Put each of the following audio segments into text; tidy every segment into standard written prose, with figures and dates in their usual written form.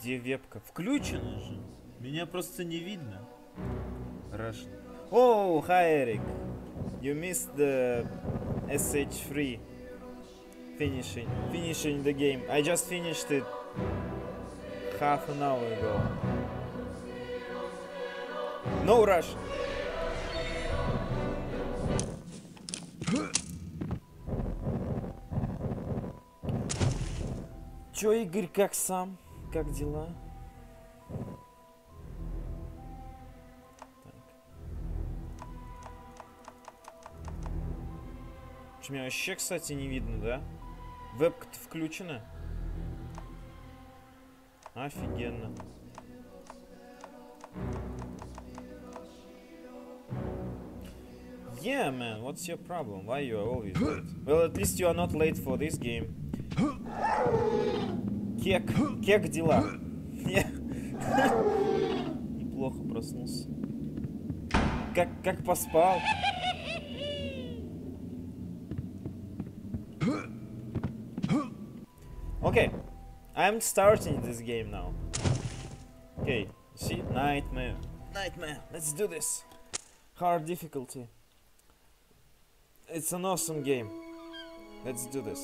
Где вебка? Включена же. Меня просто не видно. Russian. Oh, hi Eric. You missed the SH3 finishing the game. I just finished it half an hour ago. No Russian. Чё, Игорь, как сам? Как дела? Что, меня вообще, кстати, не видно, да? Вебка-то включена? Офигенно. Yeah, man, what's your problem? Why you are always late? Well, at least you are not late for this game. Кек дела. Неплохо проснулся. Как поспал? Okay, I'm starting this game now. Okay, see? Nightmare. Let's do this. Hard difficulty. It's an awesome game. Let's do this.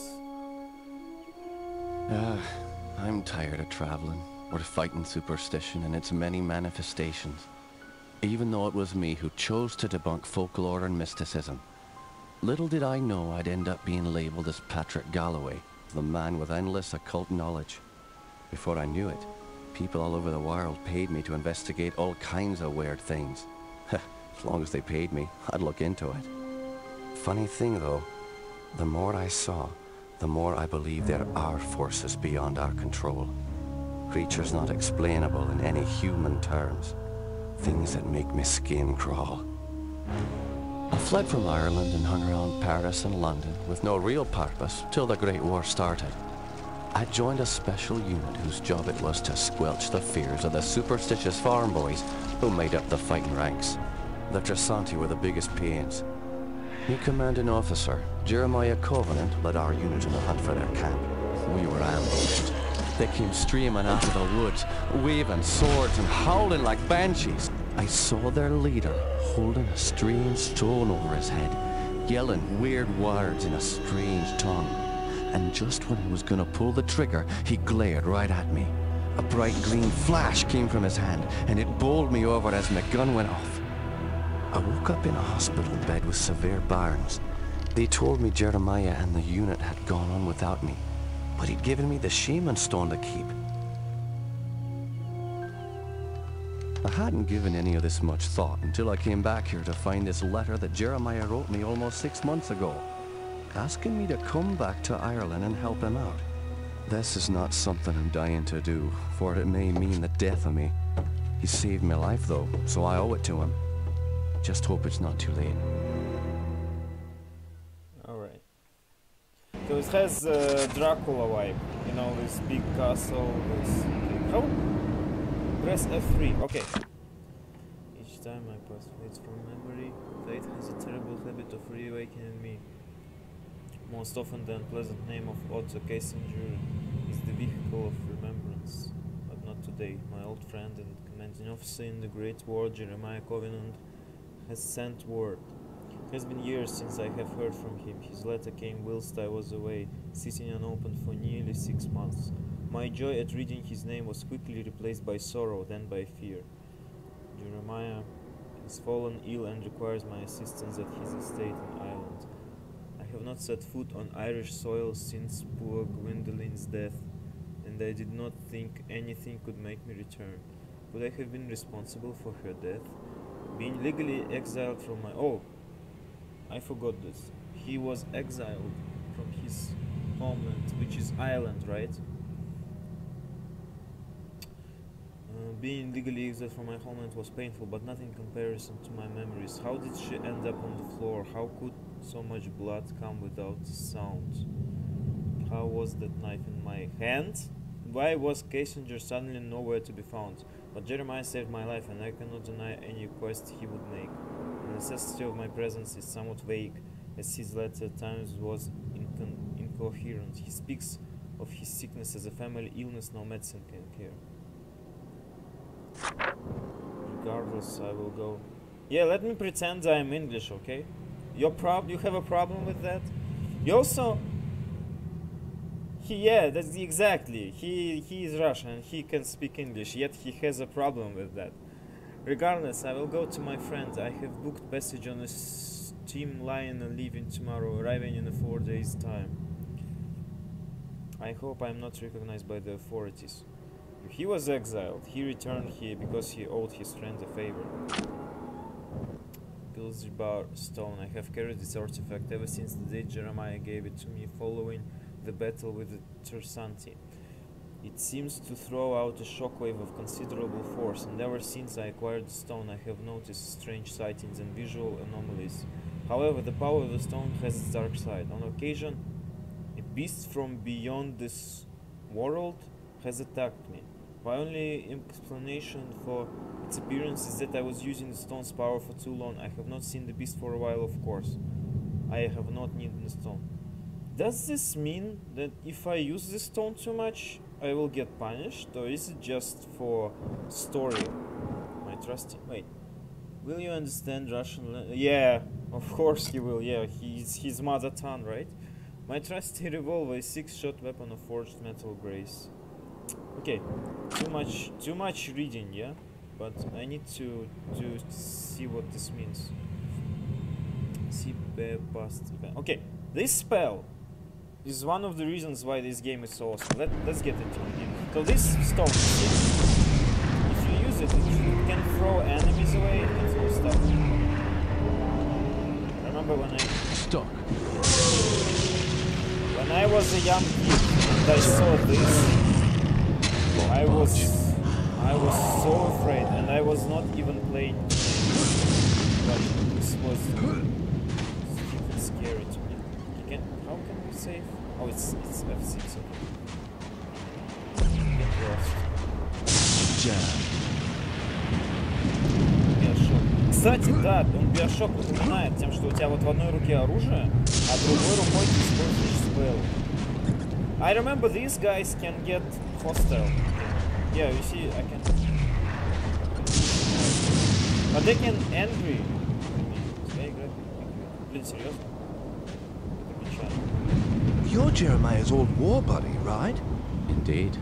I'm tired of traveling, or fighting superstition and its many manifestations. Even though it was me who chose to debunk folklore and mysticism. Little did I know I'd end up being labelled as Patrick Galloway, the man with endless occult knowledge. Before I knew it, people all over the world paid me to investigate all kinds of weird things. As long as they paid me, I'd look into it. Funny thing though, the more I saw, the more I believe there are forces beyond our control. Creatures not explainable in any human terms. Things that make my skin crawl. I fled from Ireland and hung around Paris and London with no real purpose till the Great War started. I joined a special unit whose job it was to squelch the fears of the superstitious farm boys who made up the fighting ranks. The Trasanti were the biggest pains. New commanding officer, Jeremiah Covenant, led our unit in the hunt for their camp. We were ambushed. They came streaming out of the woods, waving swords and howling like banshees. I saw their leader holding a strange stone over his head, yelling weird words in a strange tongue. And just when he was gonna pull the trigger, he glared right at me. A bright green flash came from his hand, and it bowled me over as my gun went off. I woke up in a hospital bed with severe burns. They told me Jeremiah and the unit had gone on without me, but he'd given me the shaman stone to keep. I hadn't given any of this much thought until I came back here to find this letter that Jeremiah wrote me almost 6 months ago, asking me to come back to Ireland and help him out. This is not something I'm dying to do, for it may mean the death of me. He saved my life though, so I owe it to him. Just hope it's not too late. Alright. So it has Dracula vibe, you know, this big castle, this... How? Press F3, okay. Each time I pass fates from memory, fate has a terrible habit of reawakening me. Most often the unpleasant name of Otto Kissinger is the vehicle of remembrance. But not today. My old friend and commanding officer in the Great War, Jeremiah Covenant, has sent word. It has been years since I have heard from him. His letter came whilst I was away, sitting unopened for nearly 6 months. My joy at reading his name was quickly replaced by sorrow, then by fear. Jeremiah has fallen ill and requires my assistance at his estate in Ireland. I have not set foot on Irish soil since poor Gwendolyn's death, and I did not think anything could make me return. Could I have been responsible for her death? Being legally exiled from my... Oh! I forgot this. He was exiled from his homeland, which is Ireland, right? Being legally exiled from my homeland was painful, but not in comparison to my memories. How did she end up on the floor? How could so much blood come without sound? How was that knife in my hand? Why was Kissinger suddenly nowhere to be found? But Jeremiah saved my life, and I cannot deny any quest he would make. The necessity of my presence is somewhat vague, as his letter at times was incoherent. He speaks of his sickness as a family illness no medicine can cure. Regardless, I will go. Yeah, let me pretend I'm English, okay? You have a problem with that? You also... yeah, that's exactly. He is Russian, he can speak English, yet he has a problem with that. Regardless, I will go to my friends. I have booked passage on a steam line and leaving tomorrow, arriving in 4 days' time. I hope I'm not recognized by the authorities. If he was exiled, he returned here because he owed his friend a favor. Pilsy Bar Stone. I have carried this artifact ever since the day Jeremiah gave it to me following the battle with the Tersanti. It seems to throw out a shockwave of considerable force, and ever since I acquired the stone I have noticed strange sightings and visual anomalies. However, the power of the stone has its dark side. On occasion, a beast from beyond this world has attacked me. My only explanation for its appearance is that I was using the stone's power for too long. I have not seen the beast for a while, of course. I have not needed the stone. Does this mean that if I use this stone too much, I will get punished, or is it just for story? My trusty... Wait. Will you understand Russian? Yeah, of course he will. Yeah, he's his mother tongue, right? My trusty revolver is 6-shot weapon of forged metal grace. Okay, too much reading, yeah? But I need to see what this means. See past event. Okay, this spell is one of the reasons why this game is so awesome. Let's get into it. So this stone, if you use it, it can throw enemies away and throw stuff. Remember when I was a young kid and I saw this, I was so afraid, and I was not even playing. But this was stupid scary to me. How can we save? Oh, it's F6. Okay. Get lost. Биошок. Кстати, да, он Биошок напоминает тем, что у тебя вот в одной руке оружие, а другой рукой ты используешь спелл. I remember these guys can get hostile. Yeah, you see, I can... But they can angry. Блин, серьезно? Это печально. You're Jeremiah's old war buddy, right? Indeed.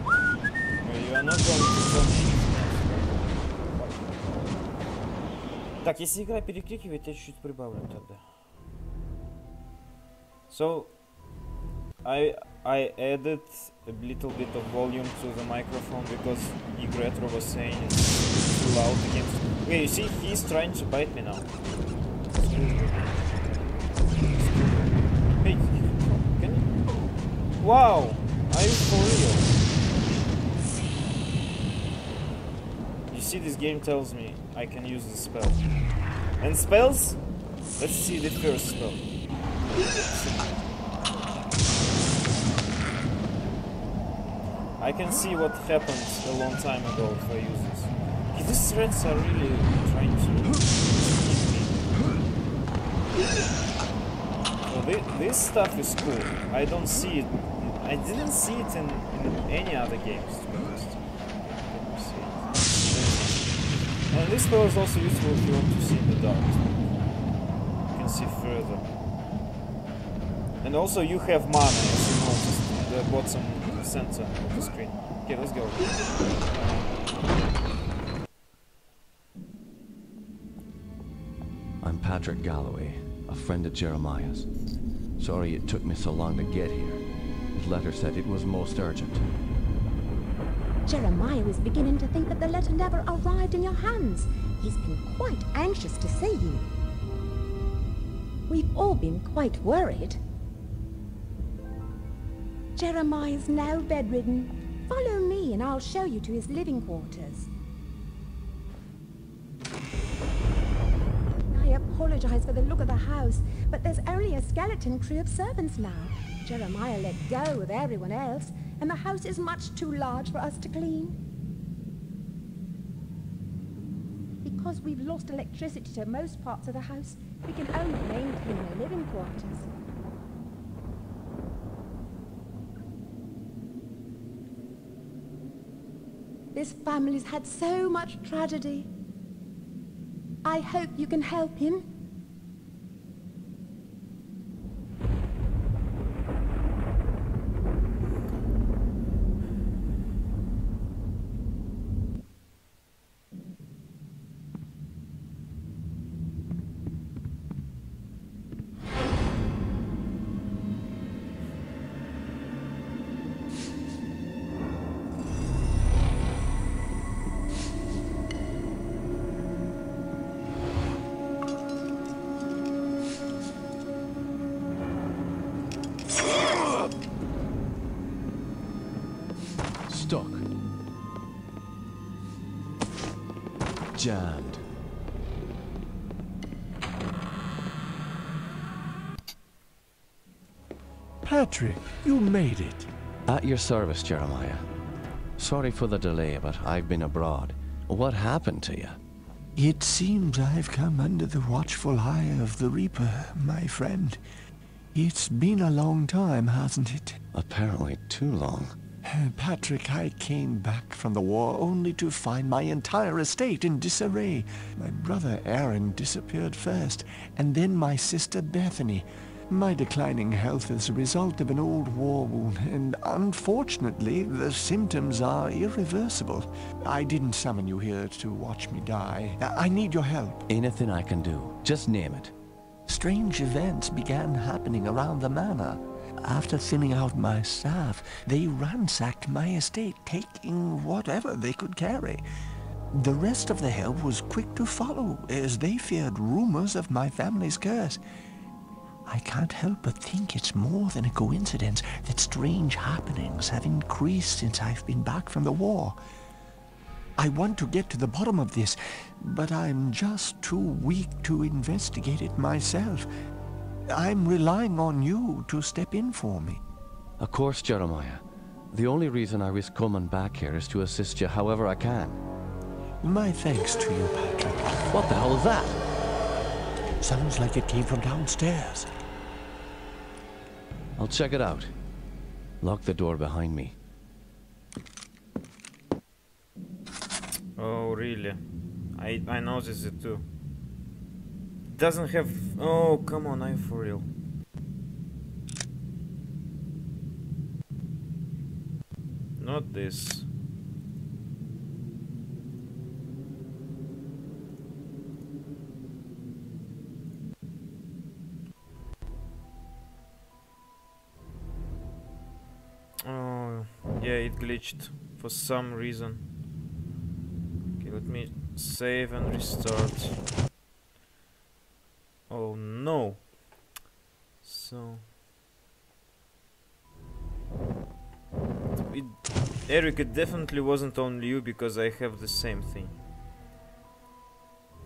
You are not going to tell me. Так, если игра перекрикивает, я чуть-чуть прибавлю тогда. So, I added a little bit of volume to the microphone because Igretro was saying it's too loud against... Okay, you see, he's trying to bite me now. Hey, can you... Wow! Are you for real? You see, this game tells me I can use the spell. And spells? Let's see the first spell. I can see what happened a long time ago if I use this. Okay, these threads are really trying to keep me. So this stuff is cool. I don't see it. I didn't see it in any other games, to be honest. And this spell is also useful if you want to see in the dark. You can see further. And also you have mana, as you noticed, in the bottom center of the screen. Okay, let's go. I'm Patrick Galloway, a friend of Jeremiah's. Sorry it took me so long to get here. His letter said it was most urgent. Jeremiah was beginning to think that the letter never arrived in your hands. He's been quite anxious to see you. We've all been quite worried. Jeremiah's now bedridden. Follow me and I'll show you to his living quarters. I apologize for the look of the house, but there's only a skeleton crew of servants now. Jeremiah let go of everyone else, and the house is much too large for us to clean. Because we've lost electricity to most parts of the house, we can only maintain the living quarters. This family's had so much tragedy. I hope you can help him. Stuck. Jammed. Patrick, you made it. At your service, Jeremiah. Sorry for the delay, but I've been abroad. What happened to you? It seems I've come under the watchful eye of the Reaper, my friend. It's been a long time, hasn't it? Apparently too long. Patrick, I came back from the war only to find my entire estate in disarray. My brother Aaron disappeared first, and then my sister Bethany. My declining health is a result of an old war wound, and unfortunately, the symptoms are irreversible. I didn't summon you here to watch me die. I need your help. Anything I can do. Just name it. Strange events began happening around the manor. After thinning out my staff, they ransacked my estate, taking whatever they could carry. The rest of the help was quick to follow, as they feared rumors of my family's curse. I can't help but think it's more than a coincidence that strange happenings have increased since I've been back from the war. I want to get to the bottom of this, but I'm just too weak to investigate it myself. I'm relying on you to step in for me. Of course, Jeremiah. The only reason I risk coming back here is to assist you however I can. My thanks to you, Patrick. What the hell is that? Sounds like it came from downstairs. I'll check it out. Lock the door behind me. Oh, really? I noticed it too. Doesn't have... Oh, come on, I'm for real. Not this. Oh, yeah, it glitched for some reason. Okay, let me save and restart. Oh no. So Eric, it definitely wasn't only you, because I have the same thing.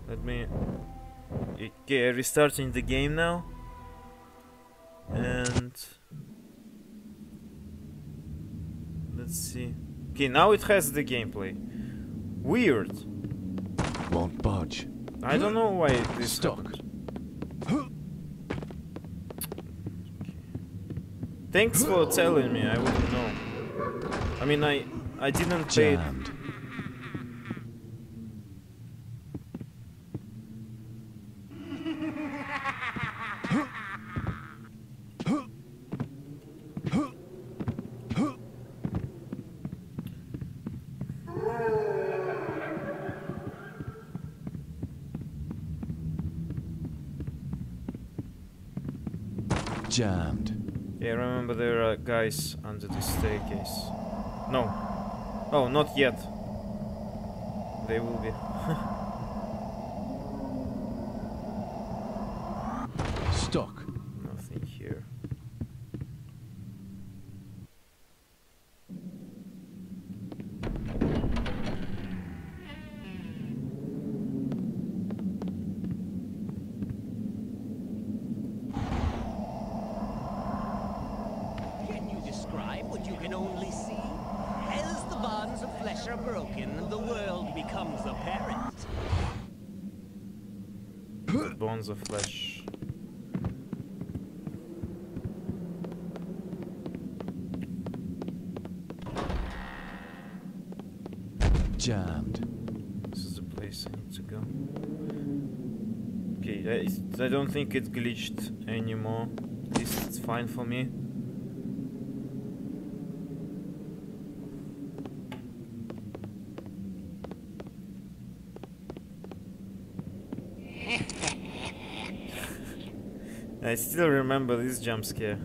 Let me... Okay, restarting the game now. And... let's see. Okay, now it has the gameplay. Weird. Won't budge. I don't know why this Stuck. happened. Thanks for telling me, I wouldn't know. I mean, I didn't pay... Jammed. Jammed. Yeah, remember there are guys under the staircase. No. Oh, not yet. They will be. Stuck. Nothing here. Can you describe what you can only see? As the bonds of flesh are broken, the world becomes apparent. Bones of flesh. jammed. This is the place I need to go. Okay, I don't think it glitched anymore. At least it's fine for me. I still remember this jump scare.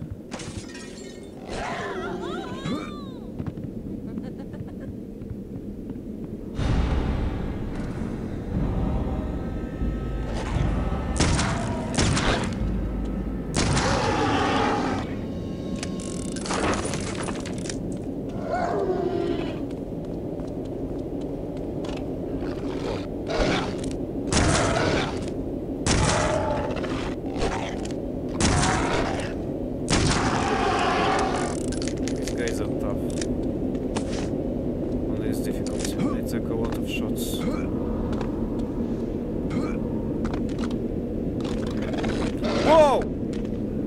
Whoa!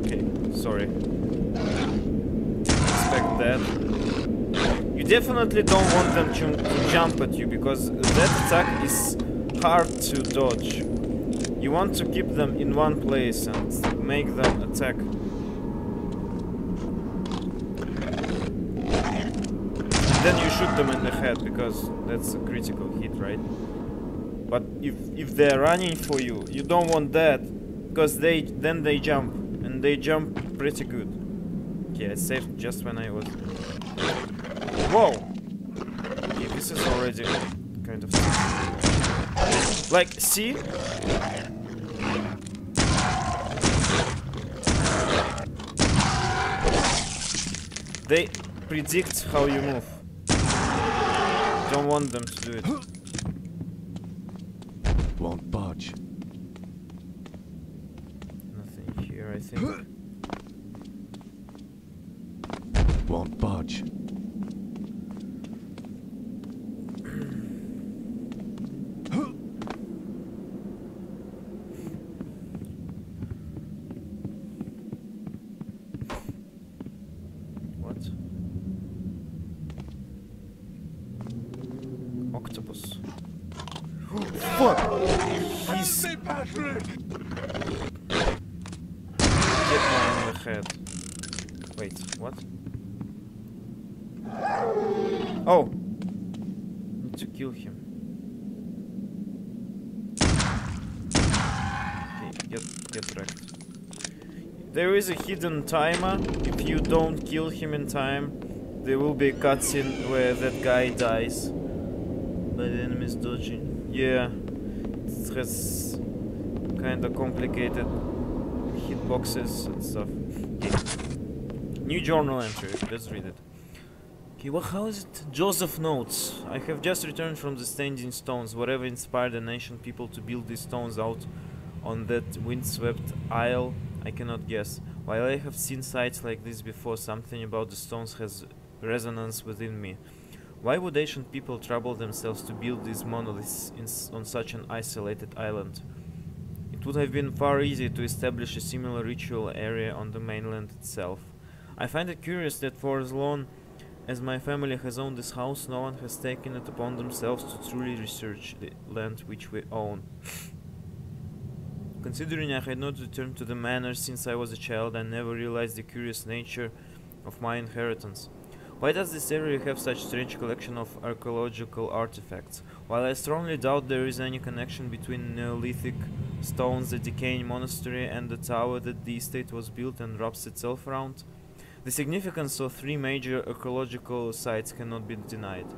Okay, sorry. Expect that. You definitely don't want them to jump at you, because that attack is hard to dodge. You want to keep them in one place and make them attack. Then you shoot them in the head, because that's a critical hit, right? But if they're running for you, you don't want that, because then they jump, and they jump pretty good. Okay, I saved just when I was... Whoa! Okay, this is already kind of... Like, see? They predict how you move. Don't want them to do it. Won't budge. Nothing here, I think. Won't budge. What? Octopus. Fuck! He's... Get mine in the head. Wait, what? Oh! Need to kill him. Okay, get wrecked. There is a hidden timer. If you don't kill him in time, there will be a cutscene where that guy dies. But the enemy is dodging. Yeah, it has kinda complicated hitboxes and stuff. Okay. New journal entry, let's read it. Okay, well, how is it? Joseph notes: I have just returned from the standing stones. Whatever inspired the ancient people to build these stones out on that windswept isle, I cannot guess. While I have seen sights like this before, something about the stones has resonance within me. Why would ancient people trouble themselves to build these monoliths on such an isolated island? It would have been far easier to establish a similar ritual area on the mainland itself. I find it curious that for as long as my family has owned this house, no one has taken it upon themselves to truly research the land which we own. Considering I had not returned to the manor since I was a child, I never realized the curious nature of my inheritance. Why does this area have such strange collection of archaeological artifacts? While I strongly doubt there is any connection between Neolithic stones, the decaying monastery, and the tower that the estate was built and wraps itself around, the significance of three major archaeological sites cannot be denied.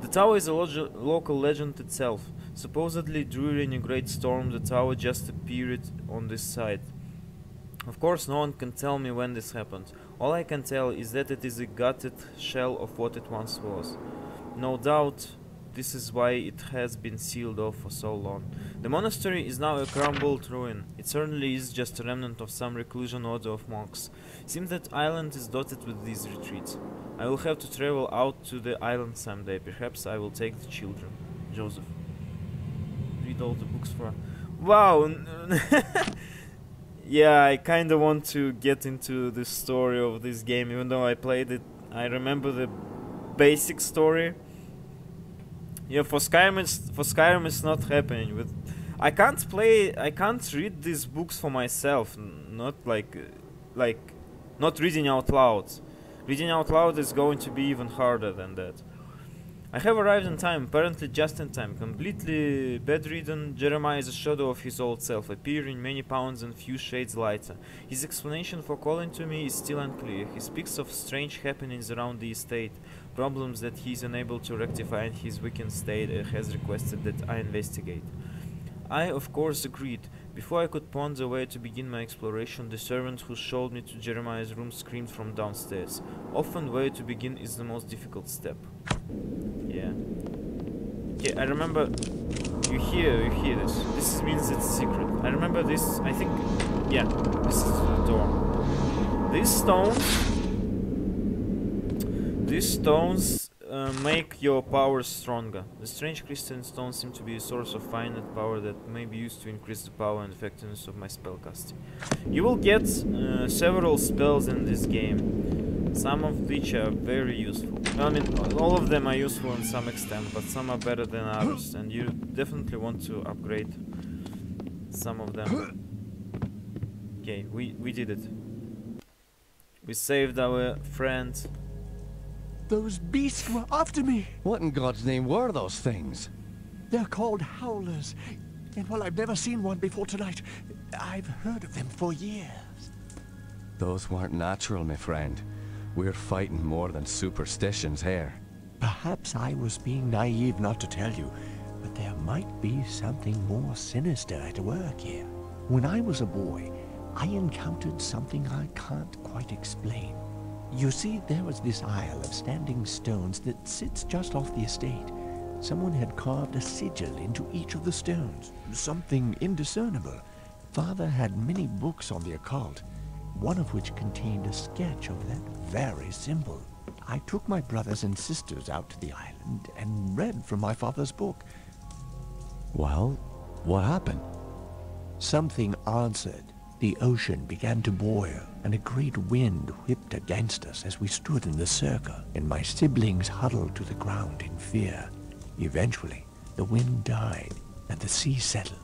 The tower is a local legend itself. Supposedly during a great storm, the tower just appeared on this site. Of course, no one can tell me when this happened. All I can tell is that it is a gutted shell of what it once was. No doubt, this is why it has been sealed off for so long. The monastery is now a crumbled ruin. It certainly is just a remnant of some reclusion order of monks. Seems that island is dotted with these retreats. I will have to travel out to the island someday. Perhaps I will take the children. Joseph. Read all the books for... Wow! Yeah, I kinda want to get into the story of this game, even though I played it. I remember the basic story. Yeah, for Skyrim it's not happening. With I can't read these books for myself. Not like not reading out loud. Reading out loud is going to be even harder than that. I have arrived in time, apparently just in time. Completely bedridden, Jeremiah is a shadow of his old self, appearing many pounds and few shades lighter. His explanation for calling to me is still unclear. He speaks of strange happenings around the estate, problems that he is unable to rectify, and his weakened state has requested that I investigate. I, of course, agreed. Before I could ponder where to begin my exploration, the servant who showed me to Jeremiah's room screamed from downstairs. Often where to begin is the most difficult step. Yeah. Okay, I remember... You hear this. This means it's secret. I remember this, I think... Yeah, this is the door. These stones make your powers stronger. The strange crystalline stones seem to be a source of finite power that may be used to increase the power and effectiveness of my spellcasting. You will get several spells in this game, some of which are very useful. I mean, all of them are useful in some extent, but some are better than others, and you definitely want to upgrade some of them. Okay, we did it. We saved our friend. Those beasts were after me. What in God's name were those things? They're called howlers. And while I've never seen one before tonight, I've heard of them for years. Those weren't natural, my friend. We're fighting more than superstitions here. Perhaps I was being naive not to tell you, but there might be something more sinister at work here. When I was a boy, I encountered something I can't quite explain. You see, there was this isle of standing stones that sits just off the estate. Someone had carved a sigil into each of the stones, something indiscernible. Father had many books on the occult, one of which contained a sketch of that very symbol. I took my brothers and sisters out to the island and read from my father's book. Well, what happened? Something answered. The ocean began to boil, and a great wind whipped against us as we stood in the circle, and my siblings huddled to the ground in fear. Eventually, the wind died, and the sea settled.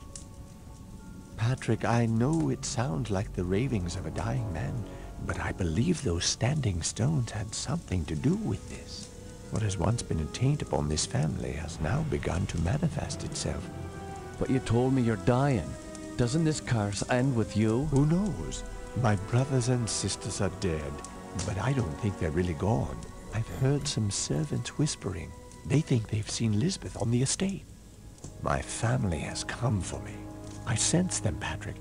Patrick, I know it sounds like the ravings of a dying man, but I believe those standing stones had something to do with this. What has once been a taint upon this family has now begun to manifest itself. But you told me you're dying. Doesn't this curse end with you? Who knows? My brothers and sisters are dead, but I don't think they're really gone. I've heard some servants whispering. They think they've seen Lisbeth on the estate. My family has come for me. I sense them, Patrick.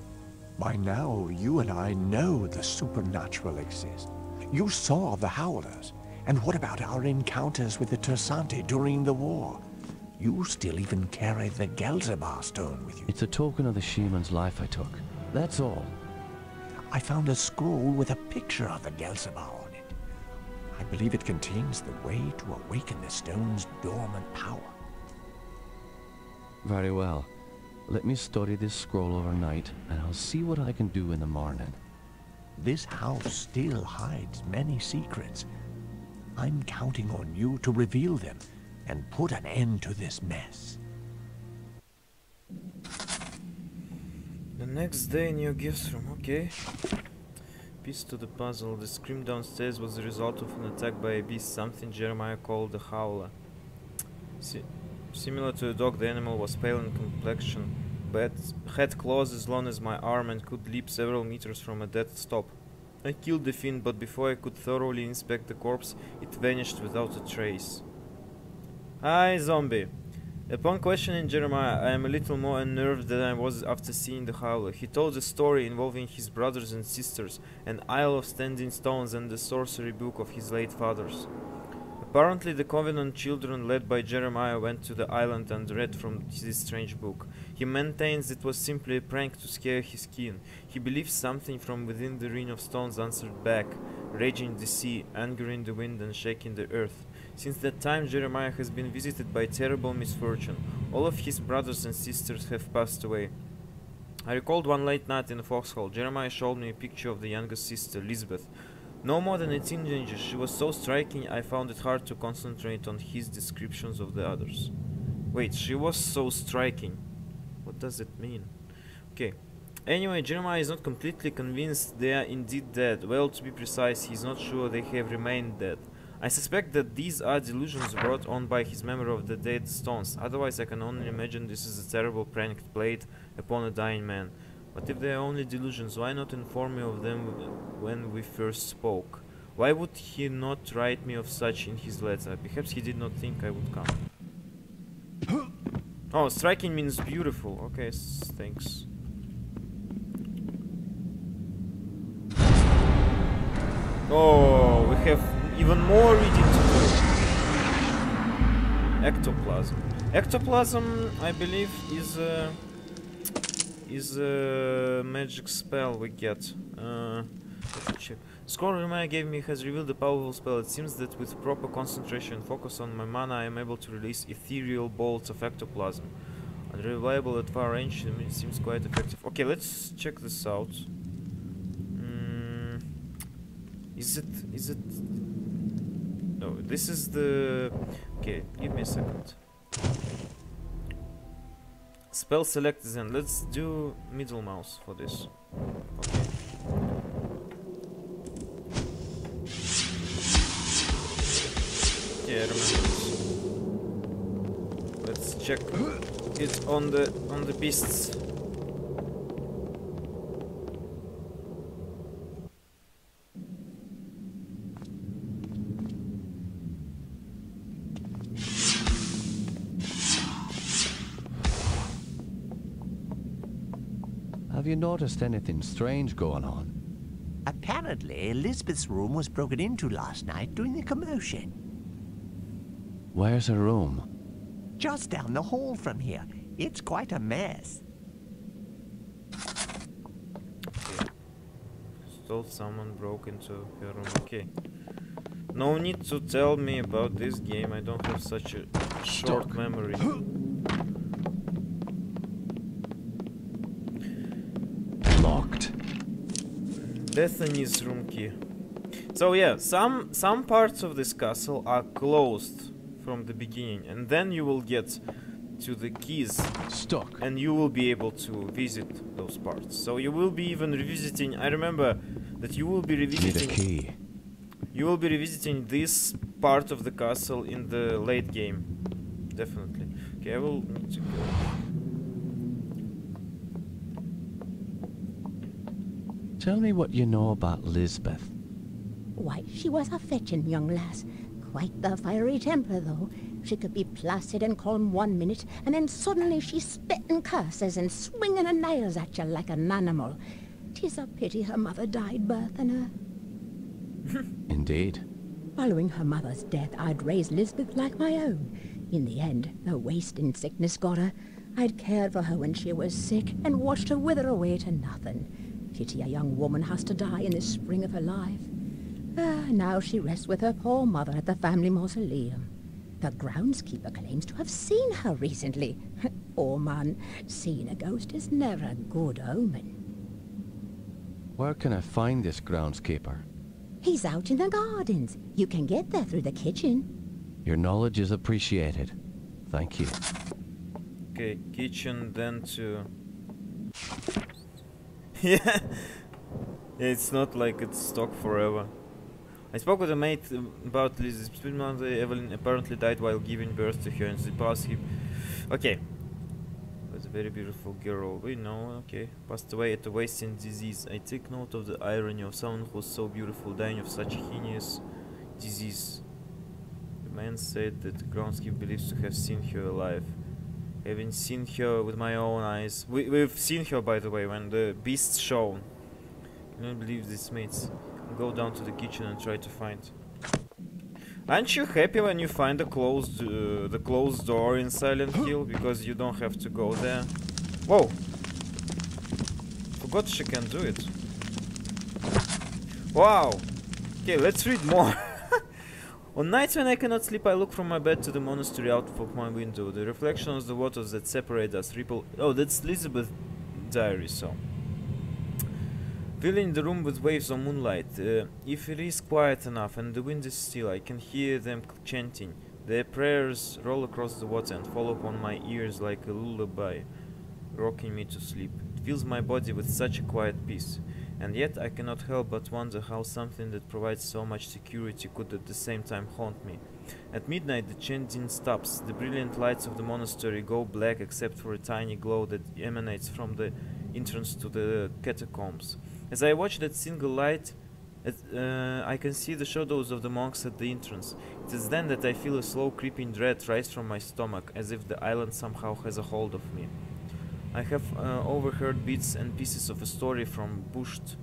By now, you and I know the supernatural exists. You saw the Howlers. And what about our encounters with the Tersante during the war? You still even carry the Gelzebah stone with you. It's a token of the shaman's life I took. That's all. I found a scroll with a picture of the Gelzebah on it. I believe it contains the way to awaken the stone's dormant power. Very well. Let me study this scroll overnight, and I'll see what I can do in the morning. This house still hides many secrets. I'm counting on you to reveal them and put an end to this mess. The next day in your guest room, okay. Piece to the puzzle. The scream downstairs was the result of an attack by a beast, something Jeremiah called the howler. Similar to a dog, the animal was pale in complexion, but had claws as long as my arm and could leap several meters from a dead stop. I killed the fiend, but before I could thoroughly inspect the corpse, it vanished without a trace. Hi, zombie. Upon questioning Jeremiah, I am a little more unnerved than I was after seeing the howler. He told a story involving his brothers and sisters, an isle of standing stones, and the sorcery book of his late fathers. Apparently, the Covenant children led by Jeremiah went to the island and read from this strange book. He maintains it was simply a prank to scare his kin. He believes something from within the ring of stones answered back, raging the sea, angering the wind and shaking the earth. Since that time, Jeremiah has been visited by terrible misfortune. All of his brothers and sisters have passed away. I recalled one late night in the foxhole. Jeremiah showed me a picture of the youngest sister, Lisbeth. No more than a teenager, she was so striking I found it hard to concentrate on his descriptions of the others. Wait, she was so striking. What does it mean? Okay. Anyway, Jeremiah is not completely convinced they are indeed dead. Well, to be precise, he's not sure they have remained dead. I suspect that these are delusions brought on by his memory of the dead stones. Otherwise, I can only imagine this is a terrible prank played upon a dying man. But if they are only delusions, why not inform me of them when we first spoke? Why would he not write me of such in his letter? Perhaps he did not think I would come. Oh, striking means beautiful. Okay, thanks. Oh, we have even more reading to do. Ectoplasm. Ectoplasm, I believe, is a magic spell we get. Let's check. Scroll Jeremiah gave me has revealed a powerful spell. It seems that with proper concentration and focus on my mana, I am able to release ethereal bolts of ectoplasm. Unreliable at far range, it seems quite effective. Okay, let's check this out. Is it? No, this is the... Okay, give me a second. Spell select then. Let's do middle mouse for this. Okay. Yeah, I remember this. Let's check it on the beasts. Have you noticed anything strange going on? Apparently, Elizabeth's room was broken into last night during the commotion. Where's her room? Just down the hall from here. It's quite a mess. Okay. Stole someone broke into her room. Okay. No need to tell me about this game. I don't have such a short memory. Locked. Bethany's room key. So yeah, some parts of this castle are closed from the beginning, and then you will get to the keys Stuck. and you will be able to visit those parts. So you will be even revisiting. I remember that you will be Need a revisiting. key. You will be revisiting this part of the castle in the late game, definitely. Okay, I will need to go. Tell me what you know about Lisbeth. Why, she was a fetching young lass. Quite the fiery temper, though. She could be placid and calm 1 minute, and then suddenly she's spitting curses and swinging her nails at you like an animal. 'Tis a pity her mother died birthing her. Indeed. Following her mother's death, I'd raised Lisbeth like my own. In the end, the wasting sickness got her. I'd cared for her when she was sick and watched her wither away to nothing. Pity a young woman has to die in the spring of her life. Now she rests with her poor mother at the family mausoleum. The groundskeeper claims to have seen her recently. Oh man, seeing a ghost is never a good omen. Where can I find this groundskeeper? He's out in the gardens. You can get there through the kitchen. Your knowledge is appreciated. Thank you. Okay, kitchen, then to... Yeah, it's not like it's stock forever. I spoke with a mate about Liz. Evelyn apparently died while giving birth to her, and the past okay. Was a very beautiful girl. We know, okay. Passed away at a wasting disease. I take note of the irony of someone who was so beautiful dying of such heinous disease. The man said that the groundskeeper believes to have seen her alive. Having seen her with my own eyes. We've seen her, by the way, when the beasts show. I don't believe this, mates. Go down to the kitchen and try to find. Aren't you happy when you find the closed door in Silent Hill, because you don't have to go there? Whoa! Forgot she can do it. Wow! Okay, let's read more. On nights when I cannot sleep, I look from my bed to the monastery out of my window. The reflection of the waters that separate us ripple. Oh, that's Elizabeth's diary, so. Filling the room with waves of moonlight. If it is quiet enough and the wind is still, I can hear them chanting. Their prayers roll across the water and fall upon my ears like a lullaby, rocking me to sleep. It fills my body with such a quiet peace, and yet I cannot help but wonder how something that provides so much security could at the same time haunt me. At midnight the chanting stops. The brilliant lights of the monastery go black except for a tiny glow that emanates from the entrance to the catacombs. As I watch that single light, I can see the shadows of the monks at the entrance. It is then that I feel a slow creeping dread rise from my stomach, as if the island somehow has a hold of me. I have overheard bits and pieces of a story from bushed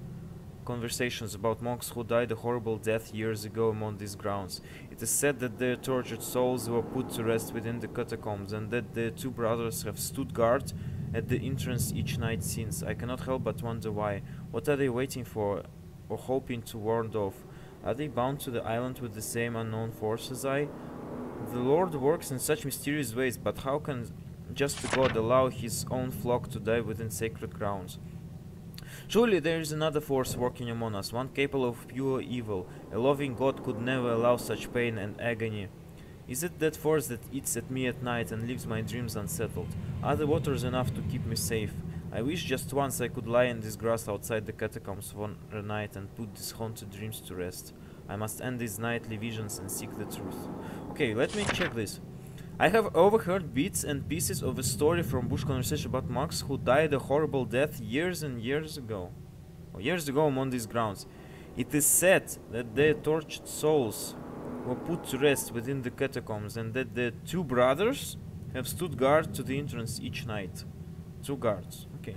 conversations about monks who died a horrible death years ago among these grounds. It is said that their tortured souls were put to rest within the catacombs, and that the two brothers have stood guard at the entrance each night since. I cannot help but wonder why. What are they waiting for, or hoping to ward off? Are they bound to the island with the same unknown force as I? The Lord works in such mysterious ways, but how can just a God allow his own flock to die within sacred grounds? Surely there is another force working among us, one capable of pure evil. A loving God could never allow such pain and agony. Is it that force that eats at me at night and leaves my dreams unsettled? Are the waters enough to keep me safe? I wish just once I could lie in this grass outside the catacombs for a night and put these haunted dreams to rest. I must end these nightly visions and seek the truth. Okay, let me check this. I have overheard bits and pieces of a story from bush conversation about monks who died a horrible death years and years ago. Or years ago among these grounds. It is said that their tortured souls were put to rest within the catacombs, and that the two brothers have stood guard to the entrance each night. Two guards. Okay.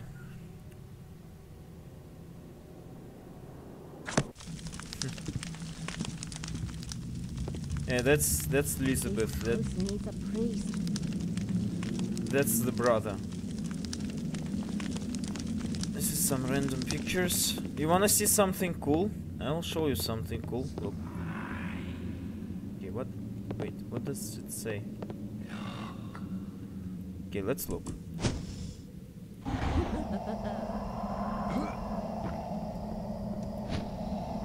Yeah, that's Elizabeth. That's the brother. This is some random pictures. You wanna see something cool? I'll show you something cool. Look. Okay, what? Wait, what does it say? Okay, let's look.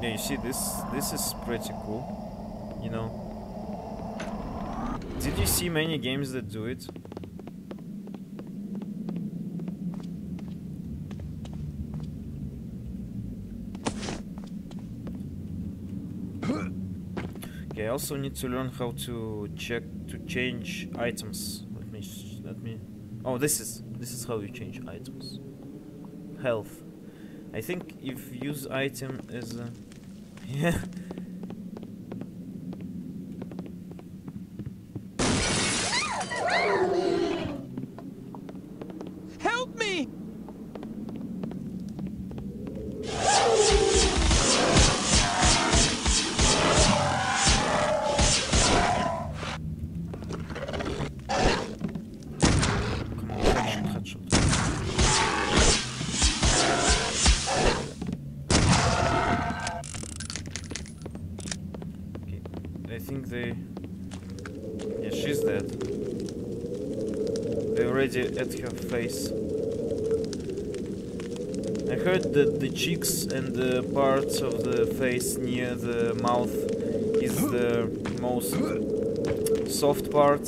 Yeah, you see this is pretty cool, you know. Did you see many games that do it? Okay, I also need to learn how to change items. Let me. Oh, this is how you change items. Health. I think if use item is yeah. Help me! I think they... Yeah, she's dead. They already at her face. I heard that the cheeks and the parts of the face near the mouth is the most soft part,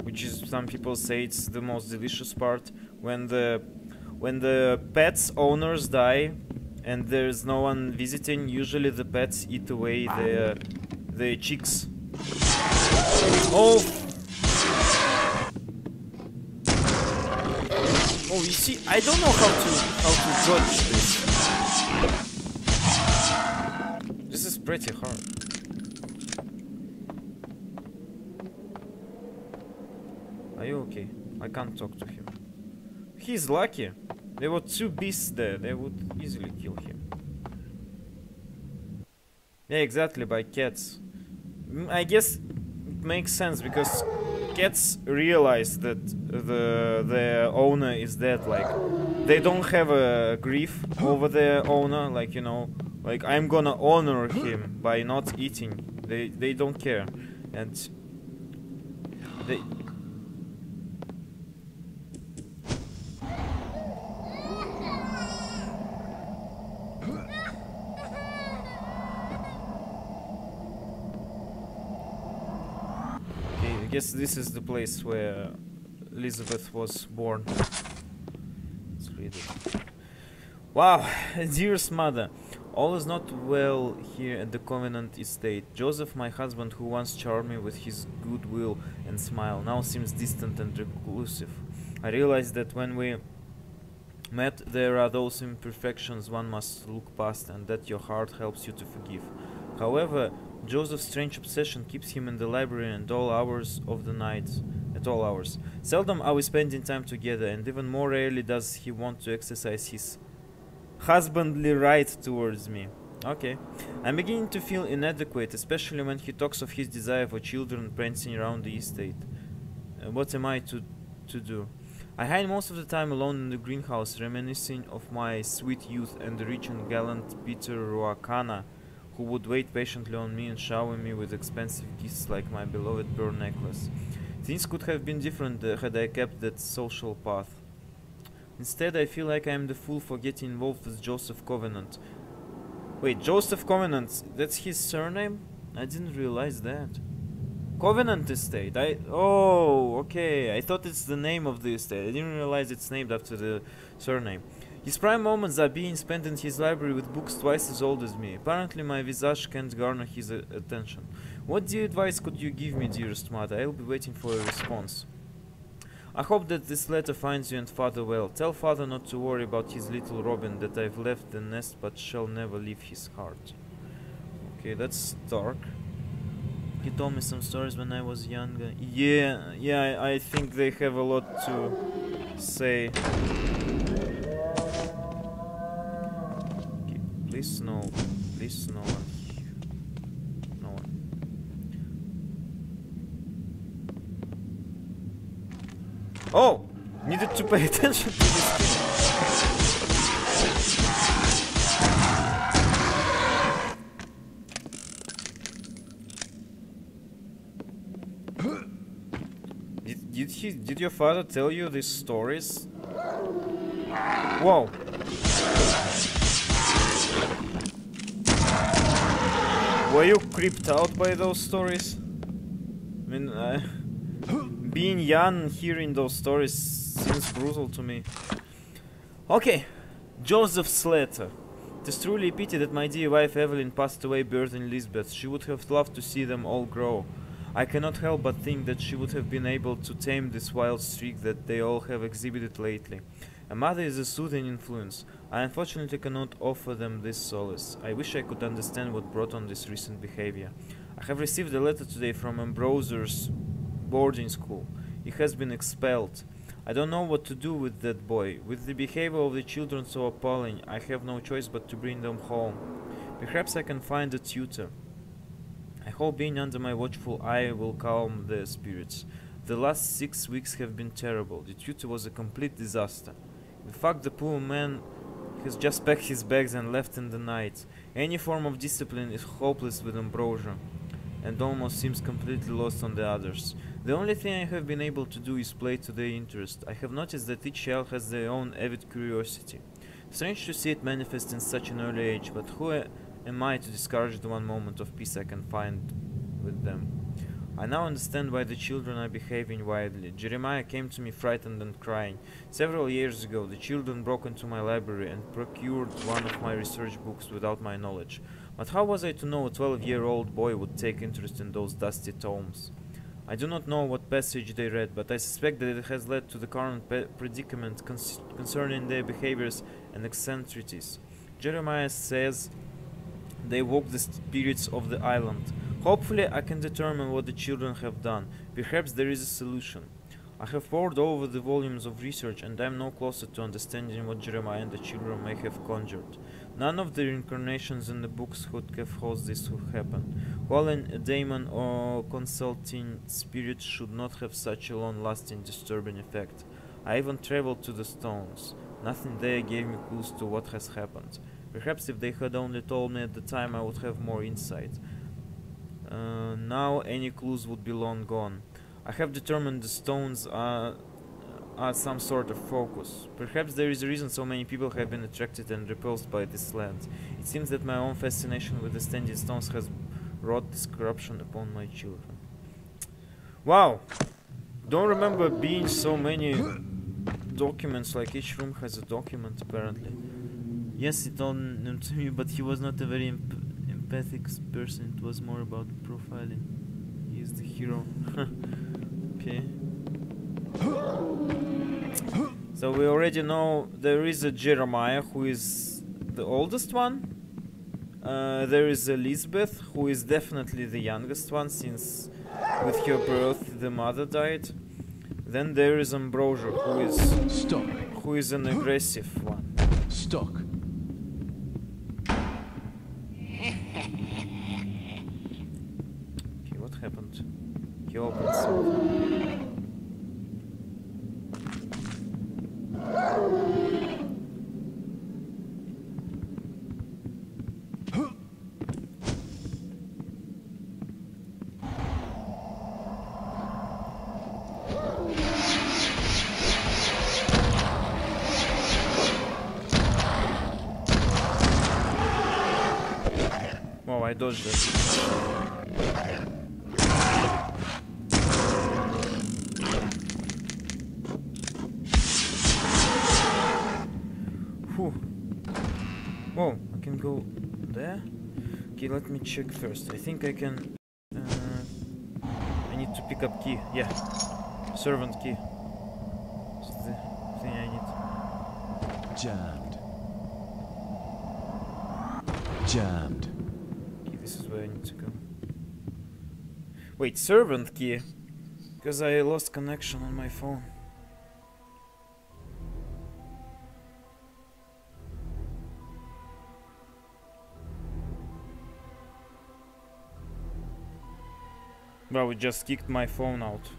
which is, some people say it's the most delicious part. When the pet's owners die and there's no one visiting, usually the pets eat away their cheeks. Oh! Oh, you see, I don't know how to judge this. This is pretty hard. Are you okay? I can't talk to him. He's lucky. There were two beasts there. They would easily kill him. Yeah, exactly, by cats. I guess it makes sense because cats realize that their owner is dead. Like, they don't have a grief over their owner. Like, you know, like, I'm gonna honor him by not eating. They don't care, and they. guess this is the place where Elizabeth was born. Let's read it. Wow, dearest mother, all is not well here at the Covenant estate. Joseph, my husband, who once charmed me with his goodwill and smile, now seems distant and reclusive. I realize that when we met, there are those imperfections one must look past, and that your heart helps you to forgive. However, Joseph's strange obsession keeps him in the library at all hours of the night. At all hours. Seldom are we spending time together, and even more rarely does he want to exercise his husbandly right towards me. Okay. I'm beginning to feel inadequate, especially when he talks of his desire for children prancing around the estate. What am I to do? I hide most of the time alone in the greenhouse, reminiscing of my sweet youth and the rich and gallant Peter Ruakana, who would wait patiently on me and shower me with expensive gifts like my beloved pearl necklace. Things could have been different had I kept that social path. Instead, I feel like I am the fool for getting involved with Joseph Covenant. Wait, Joseph Covenant, that's his surname? I didn't realize that. Covenant Estate. Oh, okay. I thought it's the name of the estate. I didn't realize it's named after the surname. His prime moments are being spent in his library with books twice as old as me. Apparently my visage can't garner his attention. What dear advice could you give me, dearest mother? I'll be waiting for a response. I hope that this letter finds you and father well. Tell father not to worry about his little Robin, that I've left the nest but shall never leave his heart. Okay, that's dark. He told me some stories when I was younger. Yeah, I think they have a lot to say. Okay, please no one. No one. Oh! Needed to pay attention to this. Did your father tell you these stories? Whoa! Were you creeped out by those stories? I mean, being young and hearing those stories seems brutal to me. Okay, Joseph's letter. It is truly a pity that my dear wife Evelyn passed away birthing Lisbeth. She would have loved to see them all grow. I cannot help but think that she would have been able to tame this wild streak that they all have exhibited lately. A mother is a soothing influence. I unfortunately cannot offer them this solace. I wish I could understand what brought on this recent behavior. I have received a letter today from Ambroser's boarding school. He has been expelled. I don't know what to do with that boy. With the behavior of the children so appalling, I have no choice but to bring them home. Perhaps I can find a tutor. I hope being under my watchful eye will calm their spirits. The last 6 weeks have been terrible. The tutor was a complete disaster. In fact, the poor man has just packed his bags and left in the night. Any form of discipline is hopeless with Ambrosia, and almost seems completely lost on the others. The only thing I have been able to do is play to their interest. I have noticed that each child has their own avid curiosity. Strange to see it manifest in such an early age, but who am I to discourage the one moment of peace I can find with them? I now understand why the children are behaving wildly. Jeremiah came to me frightened and crying. Several years ago, the children broke into my library and procured one of my research books without my knowledge. But how was I to know a 12-year-old boy would take interest in those dusty tomes? I do not know what passage they read, but I suspect that it has led to the current predicament concerning their behaviors and eccentricities. Jeremiah says they woke the spirits of the island. Hopefully I can determine what the children have done. Perhaps there is a solution. I have pored over the volumes of research and I am no closer to understanding what Jeremiah and the children may have conjured. None of the incarnations in the books could have caused this to happen. While a daemon or consulting spirit should not have such a long-lasting disturbing effect. I even traveled to the stones. Nothing there gave me clues to what has happened. Perhaps if they had only told me at the time I would have more insight. Now any clues would be long gone. I have determined the stones are some sort of focus. Perhaps there is a reason so many people have been attracted and repulsed by this land. It seems that my own fascination with the standing stones has wrought this corruption upon my children. Wow! Don't remember being so many documents, like each room has a document apparently. Yes, he told him to me, but he was not a very empathic person. It was more about profiling. He is the hero. Okay. So we already know there is a Jeremiah who is the oldest one. There is Elizabeth who is definitely the youngest one, since with her birth the mother died. Then there is Ambrosia who is an aggressive one. Stuck. Okay, what happened? He opened something. Oh, I dodged that. Whew. Whoa, I can go there? Okay, let me check first. I think I can... I need to pick up key. Yeah. Servant key. It's the thing I need. Jammed. Jammed. This is where I need to go. Wait, servant key? Because I lost connection on my phone. Well, it just kicked my phone out.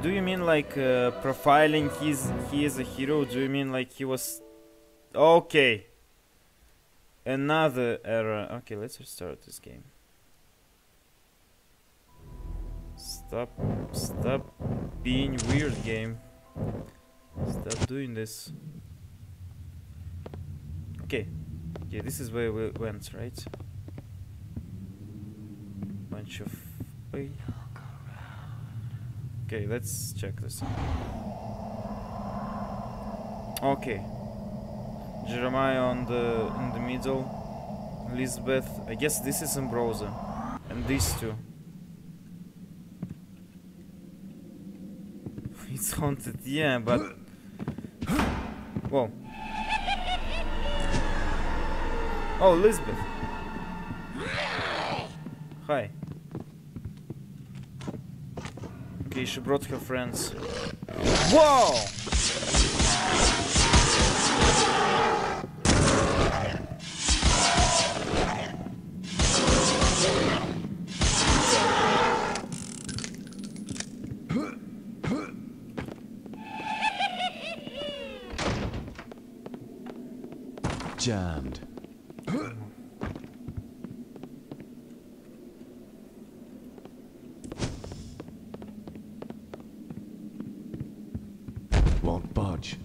Do you mean like profiling he is a hero? Do you mean like he was... Okay. Another error. Okay, let's restart this game. Stop being weird, game. Stop doing this. Okay. Okay, this is where we went, right? Bunch of... Wait. Okay, let's check this out. Okay. Jeremiah in the middle. Elizabeth. I guess this is Ambrosia. And these two. It's haunted, yeah, but... Whoa. Oh, Elizabeth. Hi. Okay, she brought her friends. Whoa! Jammed. Won't budge.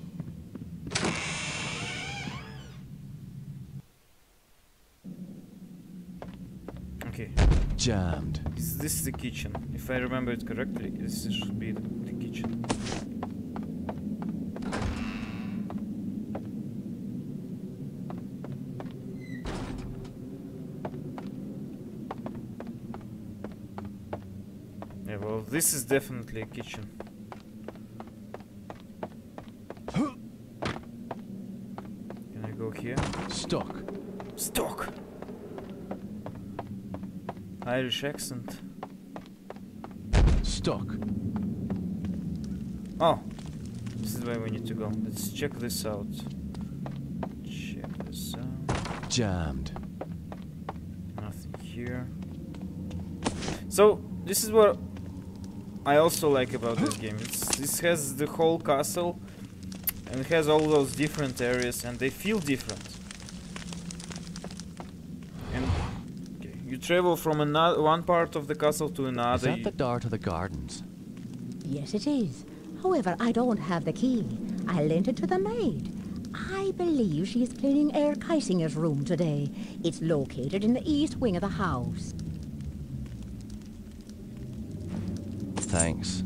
Okay. Jammed. This is the kitchen. If I remember it correctly, this should be the kitchen. Yeah, well, this is definitely a kitchen. Can I go here? Stuck. Stock! Irish accent. Stuck. Oh! This is where we need to go. Let's check this out. Check this out. Jammed. Nothing here. So, this is what I also like about this game. This has the whole castle, and it has all those different areas, and they feel different. And okay, you travel from one part of the castle to another. Is that the door to the gardens? Yes, it is. However, I don't have the key. I lent it to the maid. I believe she is cleaning Herr Keisinger's room today. It's located in the east wing of the house. Thanks.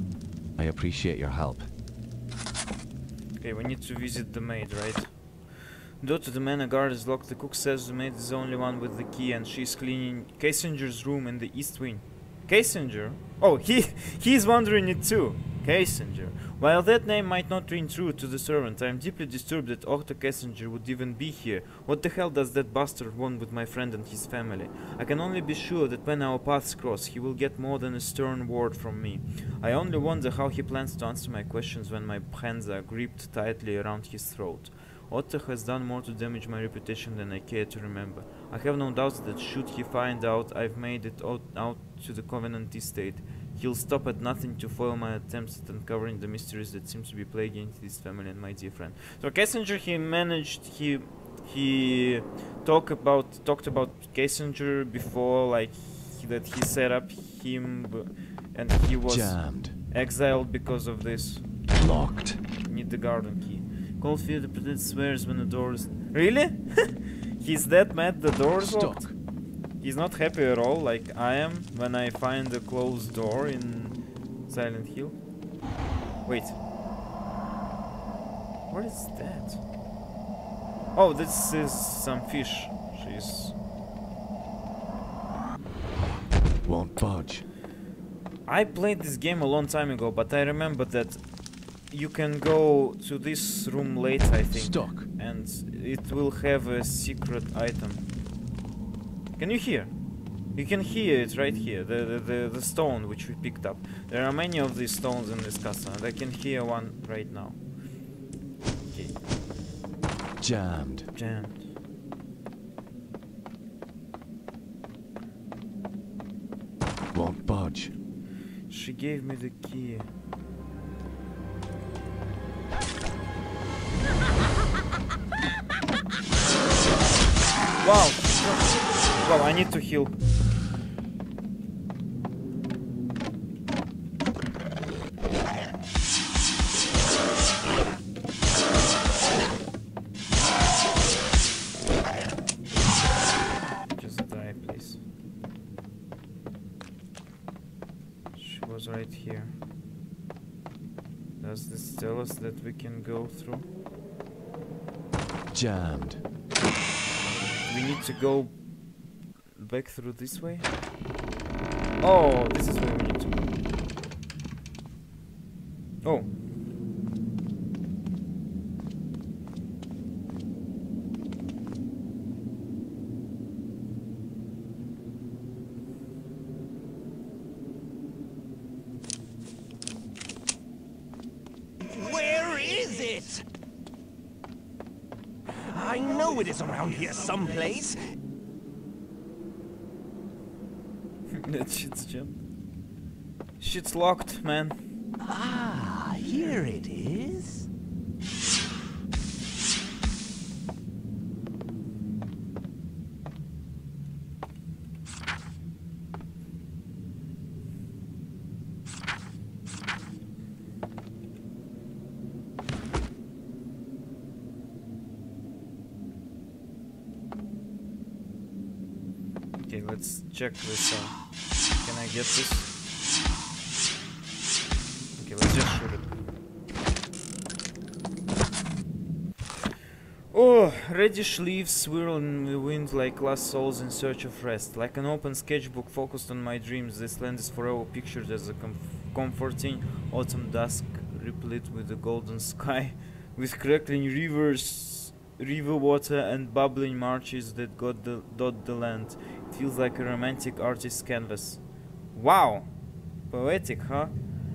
I appreciate your help. Okay, we need to visit the maid, right? Due to the manor guard is locked, the cook says the maid is the only one with the key and she's cleaning Keisinger's room in the east wing. Keisinger? Oh, he's wondering it too. Keisinger. While that name might not ring true to the servant, I am deeply disturbed that Otto Keisinger would even be here. What the hell does that bastard want with my friend and his family? I can only be sure that when our paths cross, he will get more than a stern word from me. I only wonder how he plans to answer my questions when my hands are gripped tightly around his throat. Otto has done more to damage my reputation than I care to remember. I have no doubts that should he find out I've made it out to the Covenant estate, he'll stop at nothing to foil my attempts at uncovering the mysteries that seem to be plaguing this family and my dear friend. So Kessinger, he talked about Kessinger before, like that he set up him and he was Jammed. exiled because of this. Locked. Need the garden key. Cold fear the president swears when the door is... Really? He's that mad the door is locked? Stuck. He's not happy at all, like I am when I find a closed door in Silent Hill. Wait. What is that? Oh, this is some fish. She's... Won't budge. I played this game a long time ago, but I remember that you can go to this room late, I think. Stuck. And it will have a secret item. Can you hear? You can hear it right here, the stone which we picked up. There are many of these stones in this castle, and I can hear one right now. Okay. Jammed. Jammed. Won't budge. She gave me the key. Wow! Wow, I need to heal. Just die, please. She was right here. Does this tell us that we can go through? Jammed. We need to go back through this way? Oh, this is where we need to go. Oh. Where is it? I know it is around here someplace. That shit's jammed. Shit's locked, man. Ah, here it is. Okay, let's check this out. Can I get this? Okay, let's just shoot it. Oh, reddish leaves swirl in the wind like lost souls in search of rest. Like an open sketchbook focused on my dreams, this land is forever pictured as a comforting autumn dusk, replete with a golden sky, with crackling rivers, river water and bubbling marshes that dot the land. It feels like a romantic artist's canvas. Wow! Poetic, huh?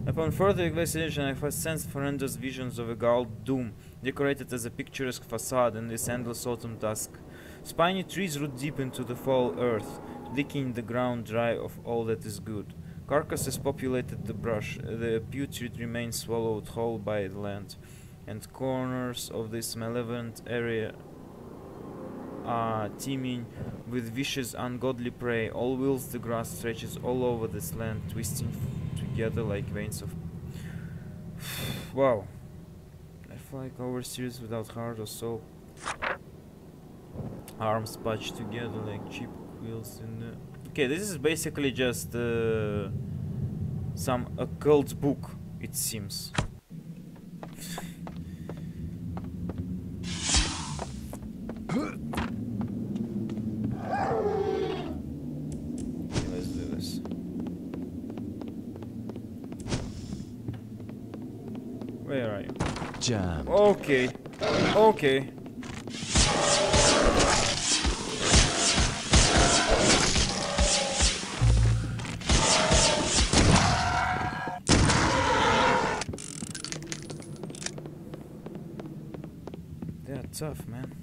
Upon further investigation, I first sensed horrendous visions of a gaulled doom, decorated as a picturesque facade in this endless autumn dusk. Spiny trees root deep into the fall earth, licking the ground dry of all that is good. Carcasses populated the brush, the putrid remains swallowed whole by the land, and corners of this malevolent area are teeming with vicious, ungodly prey. All whilst the grass stretches all over this land, twisting together like veins of Wow. I feel like overseas without heart or soul. Arms patched together like cheap quills in the... Okay, this is basically just some occult book, it seems. Let's do this. Where are you? Jammed. Okay. Okay. They're tough, man.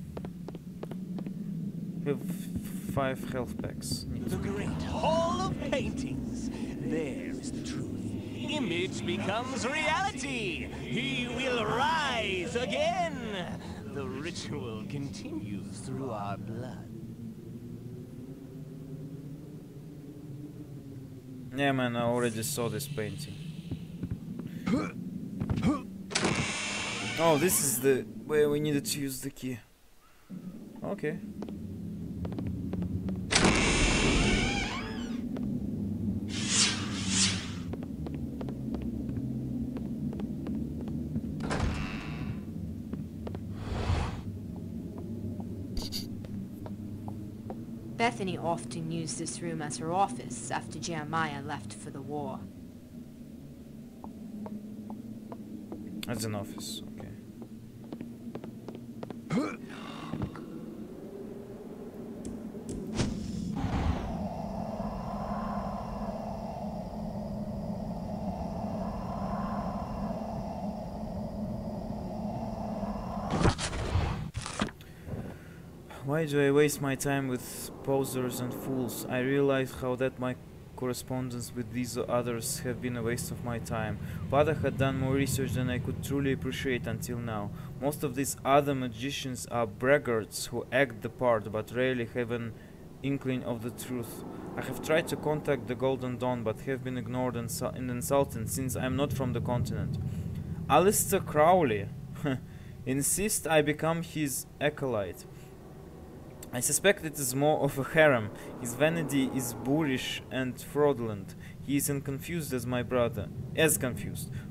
We have 5 health packs. The great hall of paintings. There is the truth. Image becomes reality. He will rise again. The ritual continues through our blood. Yeah, man, I already saw this painting. Oh, this is the where we needed to use the key. Okay. Bethany often used this room as her office after Jeremiah left for the war. That's an office, okay. Why do I waste my time with posers and fools? I realize how that my correspondence with these others have been a waste of my time. Father had done more research than I could truly appreciate until now. Most of these other magicians are braggarts who act the part but rarely have an inkling of the truth. I have tried to contact the Golden Dawn but have been ignored and insulted since I am not from the continent. Alistair Crowley insists I become his acolyte. I suspect it is more of a harem. His vanity is boorish and fraudulent. He is as confused as my brother.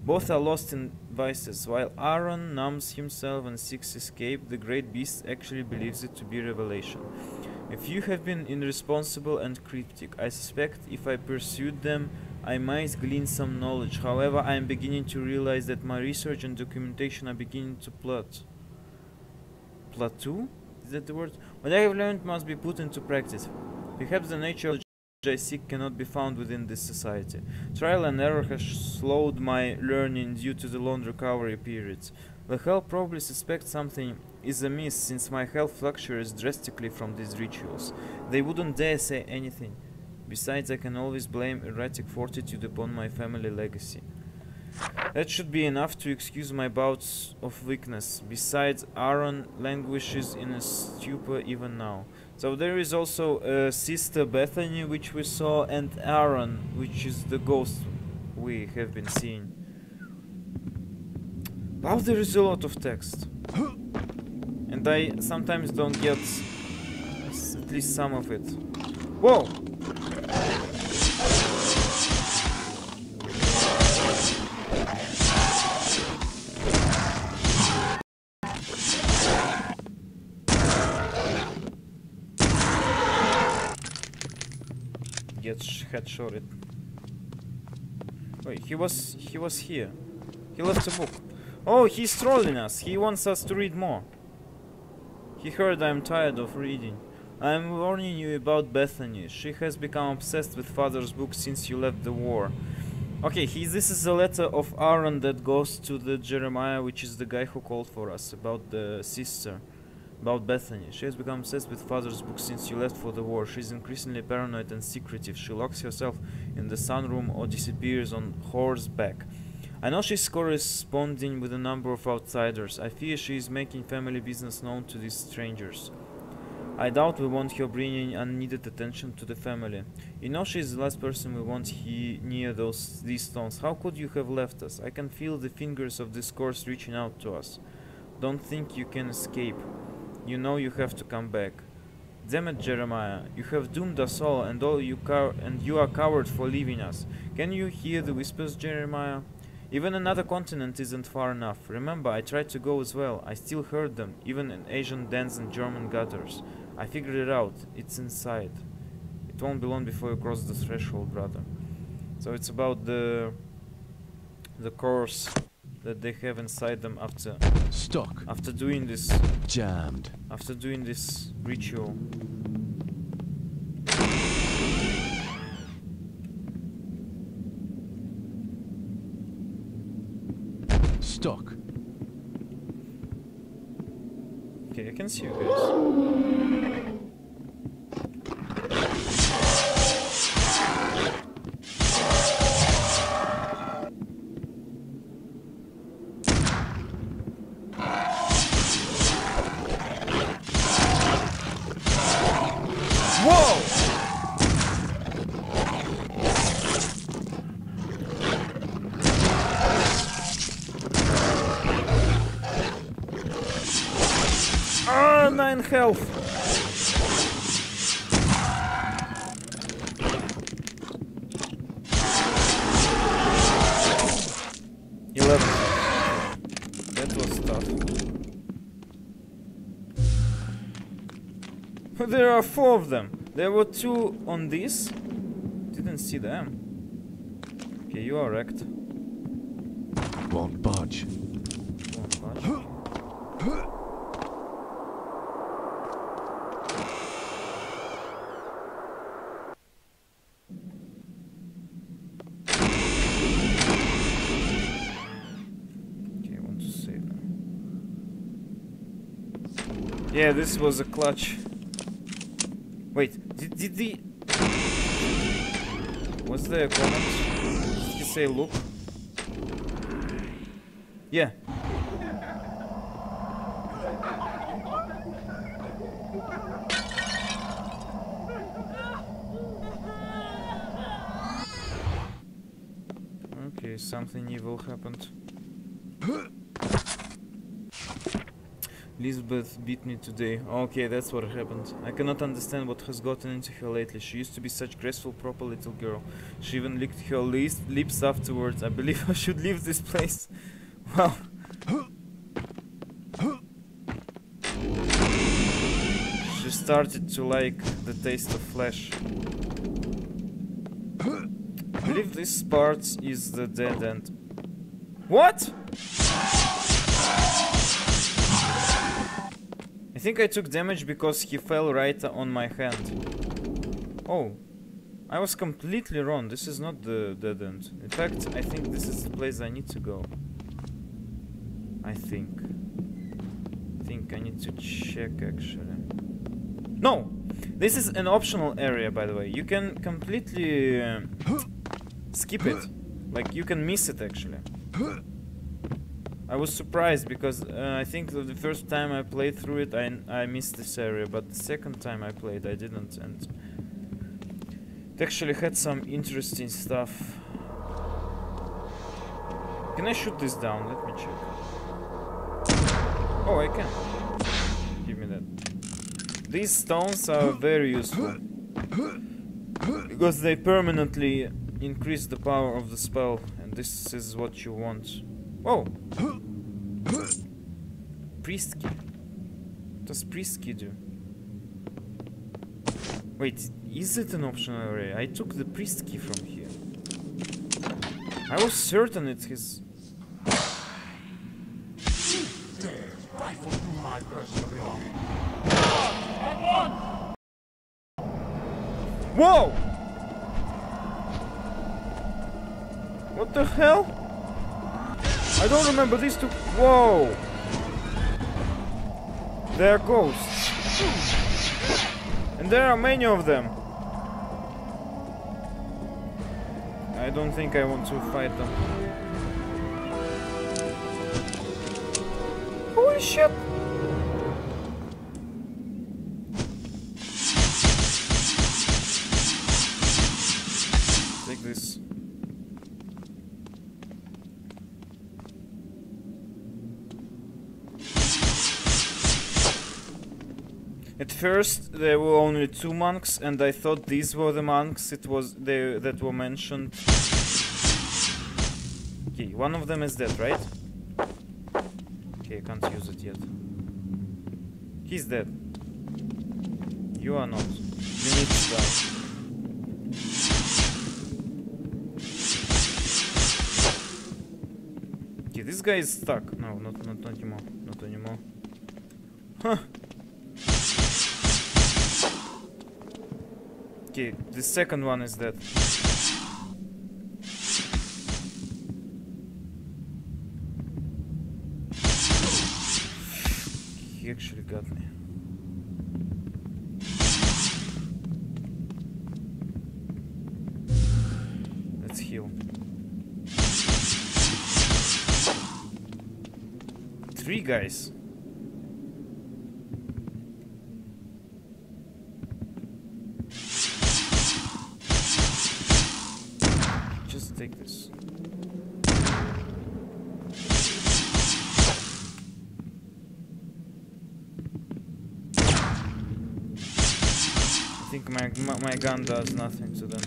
Both are lost in vices. While Aaron numbs himself and seeks escape, the great beast actually believes it to be revelation. A few have been irresponsible and cryptic. I suspect if I pursued them, I might glean some knowledge. However, I am beginning to realize that my research and documentation are beginning to plateau? Is that the word? What I have learned must be put into practice. Perhaps the nature of the knowledge I seek cannot be found within this society. Trial and error has slowed my learning due to the long recovery periods. The hell probably suspects something is amiss since my health fluctuates drastically from these rituals. They wouldn't dare say anything. Besides, I can always blame erratic fortitude upon my family legacy. That should be enough to excuse my bouts of weakness. Besides, Aaron languishes in a stupor even now. So there is also Sister Bethany, which we saw, and Aaron, which is the ghost we have been seeing. Wow, there is a lot of text. And I sometimes don't get at least some of it. Whoa! Gets headshotted. Wait, he was here. He left a book. Oh, he's trolling us. He wants us to read more. He heard I'm tired of reading. I'm warning you about Bethany. She has become obsessed with Father's book since you left the war. Okay, this is a letter of Aaron that goes to the Jeremiah, which is the guy who called for us, about the sister. About Bethany. She has become obsessed with Father's book since you left for the war. She is increasingly paranoid and secretive. She locks herself in the sunroom or disappears on horseback. I know she's corresponding with a number of outsiders. I fear she is making family business known to these strangers. I doubt we want her bringing unneeded attention to the family. You know she's the last person we want near these stones. How could you have left us? I can feel the fingers of this curse reaching out to us. Don't think you can escape. You know you have to come back. Damn it, Jeremiah. You have doomed us all, and you are coward for leaving us. Can you hear the whispers, Jeremiah? Even another continent isn't far enough. Remember, I tried to go as well. I still heard them, even in Asian dens and German gutters. I figured it out. It's inside. It won't be long before you cross the threshold, brother. So it's about the course that they have inside them after doing this jammed. After doing this ritual. Stuck. Okay, I can see you guys. Ah, 9 health. That was tough. There are 4 of them. There were 2 on this. Didn't see them. Okay, you are wrecked. Won't budge. Won't budge. Yeah, this was a clutch. Wait, did the... Was there a comment? Did he say look? Yeah. Okay, something evil happened. Lisbeth beat me today. Okay, that's what happened. I cannot understand what has gotten into her lately. She used to be such graceful, proper little girl. She even licked her lips afterwards. I believe I should leave this place. Wow. She started to like the taste of flesh. I believe this part is the dead end. What? I think I took damage because he fell right on my hand. Oh, I was completely wrong. This is not the dead end. In fact, I think this is the place I need to go. I think I need to check actually. No! This is an optional area, by the way. You can completely skip it. Like, you can miss it actually. I was surprised because I think the first time I played through it I missed this area, but the second time I played I didn't, and it actually had some interesting stuff. Can I shoot this down? Let me check. Oh, I can. Give me that. These stones are very useful because they permanently increase the power of the spell, and this is what you want. Whoa! Priest key. What does priest key do? Wait, is it an optional area? I took the priest key from here. I was certain it's his. Whoa! What the hell? I don't remember these two. Whoa! They're ghosts. And there are many of them. I don't think I want to fight them. Holy shit! At first there were only 2 monks, and I thought these were the monks that were mentioned. Okay, one of them is dead, right? Okay, I can't use it yet. He's dead. You are not. You need to die. Okay, this guy is stuck. No, not anymore. Not anymore. Huh. Okay, the second one is dead. He actually got me. Let's heal. 3 guys. Just take this. I think my gun does nothing to them.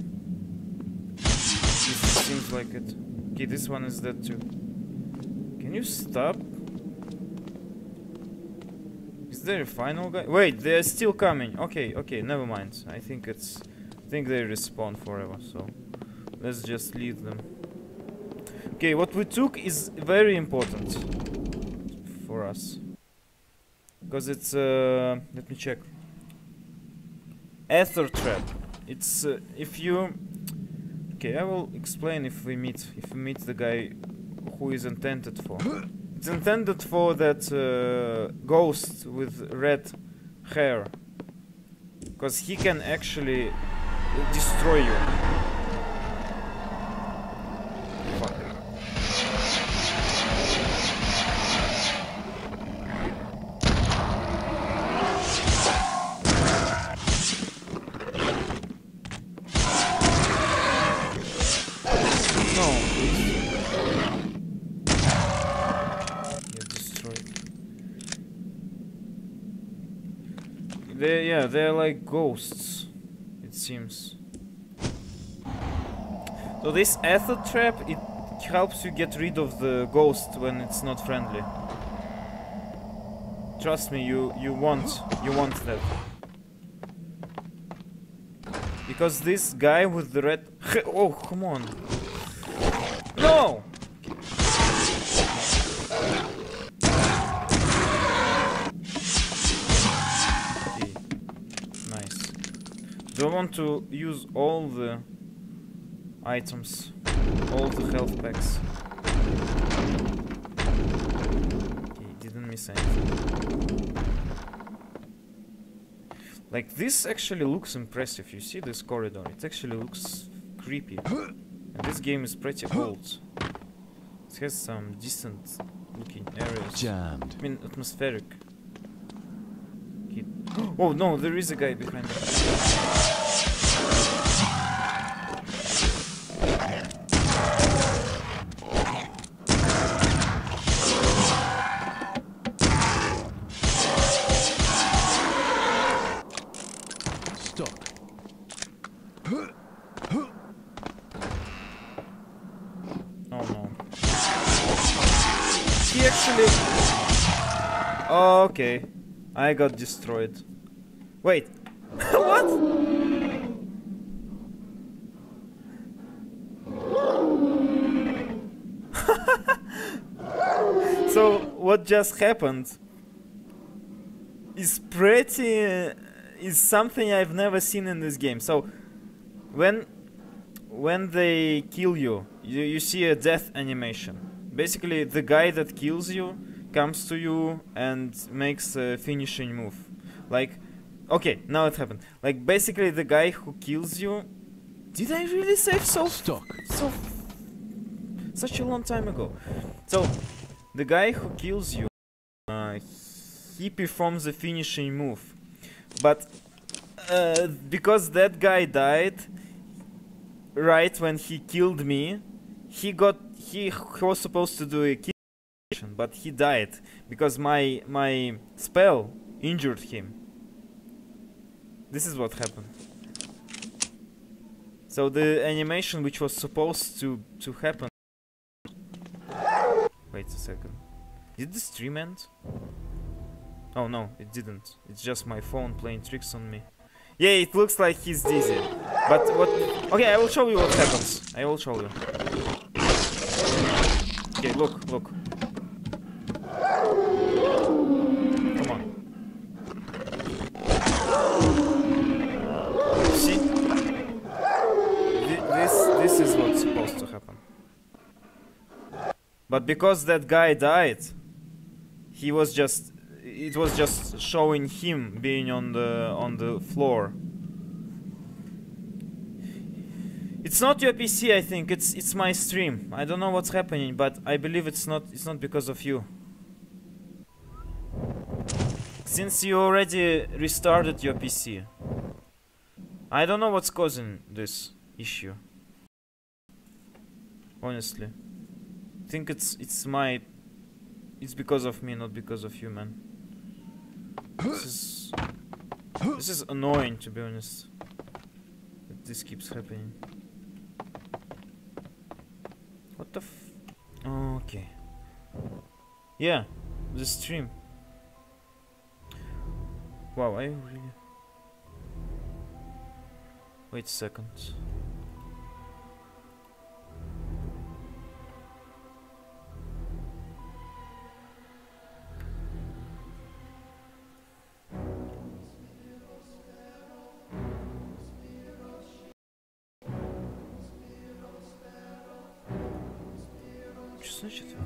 It seems like it. Okay, this one is dead too. Can you stop? Is there a final guy? Wait, they're still coming. Okay, okay, never mind. I think they respawn forever, so let's just leave them. Okay, what we took is very important for us. Because it's let me check. Ether trap. It's if you okay, I will explain if we meet the guy who is intended for. It's intended for that ghost with red hair, because he can actually destroy you. Fuck. They're like ghosts, it seems. So this ether trap, it helps you get rid of the ghost when it's not friendly. Trust me, you want that. Because this guy with the red oh, come on. No! Do I want to use all the items, all the health packs? Okay, didn't miss anything. Like, this actually looks impressive. You see this corridor? It actually looks creepy. And this game is pretty old. It has some decent looking areas. Jammed. I mean, atmospheric. Okay. Oh no, there is a guy behind me. Okay, I got destroyed. Wait, what? So what just happened is is something I've never seen in this game. So when they kill you, you see a death animation. Basically, the guy that kills you comes to you and makes a finishing move. Like, okay, now it happened. Like, basically the guy who kills you... Did I really save such a long time ago? So, the guy who kills you, he performs a finishing move. But, because that guy died right when he killed me, he was supposed to do a kill, but he died because my spell injured him. This is what happened. So the animation which was supposed to happen. Wait a second. Did the stream end? Oh no, it didn't. It's just my phone playing tricks on me. Yeah, it looks like he's dizzy. But what... Okay, I will show you what happens. I will show you. Okay, look, look. Come on. See? This is what's supposed to happen. But because that guy died, he was just... It was just showing him being on the floor. It's not your PC, I think. It's my stream. I don't know what's happening, but I believe it's not because of you. Since you already restarted your PC. I don't know what's causing this issue. Honestly. I think it's because of me, not because of you, man. This is annoying, to be honest. That this keeps happening. What the f... Oh, okay. Yeah, the stream. Wow, I really... Wait a second. Что значит это?